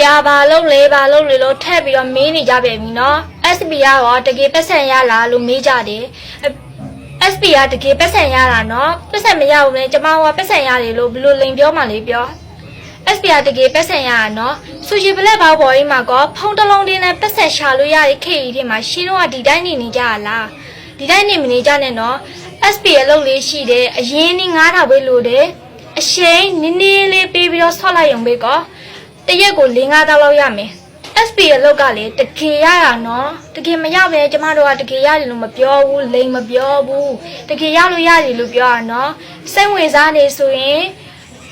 ရပါလို့လို့ထက်ပြီးတော့မင်းနေကြပြီနော် SP ရောတကယ်ပတ်စံရလားလို့မေးကြတယ် SP ကတကယ်ပတ်စံရတာနော်ပတ်စံမရဘူးလေကျမကပတ်စံရတယ်လို့ဘယ်လိုလိန်ပြောမှလဲပြော SP ကတကယ်ပတ်စံရတာနော်ဆူရှီဘလက်ဘောက်ပေါ်ကြီးမှာကောဖုံးတလုံးတင်းနဲ့ပတ်စံရှာလို့ရတဲ့ခေတ်ကြီးထဲမှာရှင်းတော့ဒီတိုင်းနေကြရလားဒီတိုင်းနေမနေကြနဲ့နော် SP ရဲ့လုပ်လေးရှိတယ်အရင်นี่9000ပဲလို့တယ်အရှိန်နည်းနည်းလေးပေးပြီးတော့ဆော့လိုက်ရုံပဲကောတရက်ကို4-5တောက်လောက်ရမယ် SP ရဲ့လောက်ကလေတကယ်ရတာနော်တကယ်မရပဲကျမတို့ကတကယ်ရတယ်လို့မပြောဘူးလိန်မပြောဘူးတကယ်ရလို့ရတယ်လို့ပြောရနော်စိတ်ဝင်စားနေဆိုရင်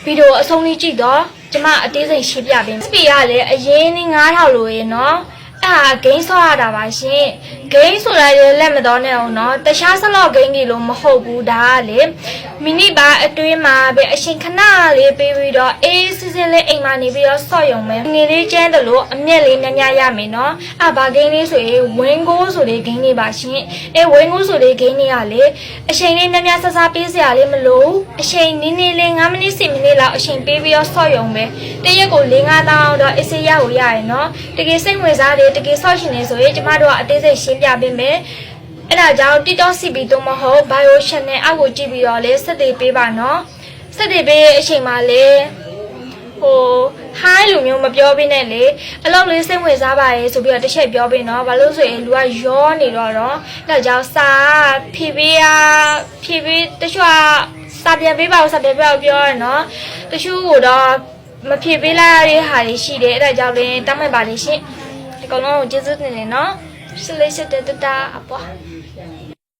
ဗီဒီယိုအဆုံးလေးကြည့်တော့ကျမအသေးစိတ်ရှင်းပြပေးမယ် SP ကလည်းအရင်นี่9000လို့ရေနော်ဂိမ်းဆော့ရတာပါရှင်ဂိမ်းဆိုတာလည်းလက်မတော်နဲ့အောင်နော်တခြားဆလော့ဂိမ်းကြီးလို့မဟုတ်ဘူးဒါကလေမိနစ်ပါအတွင်းမှာပဲအချိန်ခဏလေးပေးပြီးတော့အေးစစ်စစ်လေးအိမ်မှာနေပြီးတော့ဆော့ရုံပဲငွေလေးကျန်းတယ်လို့အမျက်လေးများရမယ်နော်ဘာဂိမ်းလေးဆိုရင်ဝင်းကိုဆိုတဲ့ဂိမ်းလေးပါရှင်ဝင်းကိုဆိုတဲ့ဂိမ်းလေးကလေအချိန်လေးများဆဆပေးစရာလေးမလိုအချိန်နည်းနည်းလေး9မိနစ်10မိနစ်လောက်အချိန်ပေးပြီးတော့ဆော့ရုံပဲတရက်ကို4-5တောင်းတော့အစီရကိုရရနော်တကယ်စိတ်ဝင်စားတယ်တကယ်ဆော့ရှင်နေဆိုရင်ကျမတို့ကအသေးစိတ်ရှင်းပြပေးမယ်အဲ့ဒါကြောင့် TikTok CP တို့မဟုတ် Bio Channel အောက်ကိုကြည့်ပြီးတော့လေစက်တွေပေးပါနော်စက်တွေပေးအချိန်မှာလေhi လူမျိုးမပြောပေးနဲ့လေအလောက်လေးစိတ်ဝင်စားပါရဲ့ဆိုပြီးတော့တစ်ချက်ပြောပေးနော်ဘာလို့ဆိုရင်လူကရောနေတော့ဒါကြောင့်စာဖြည်းဖြည်းတချို့စာပြန်ပေးပါဦးစာပြန်ပေးပါပြောရနော်တချို့ကတော့မဖြည်းပေးလိုက်ရတဲ့ဟာတွေရှိတယ်အဲ့ဒါကြောင့်လည်းတတ်မှတ်ပါလေရှင်ဒီကောင်လုံးကိုကျေးဇူးတင်နေနော်ရှစ်လေးရှစ်တဲ့တတာအပွား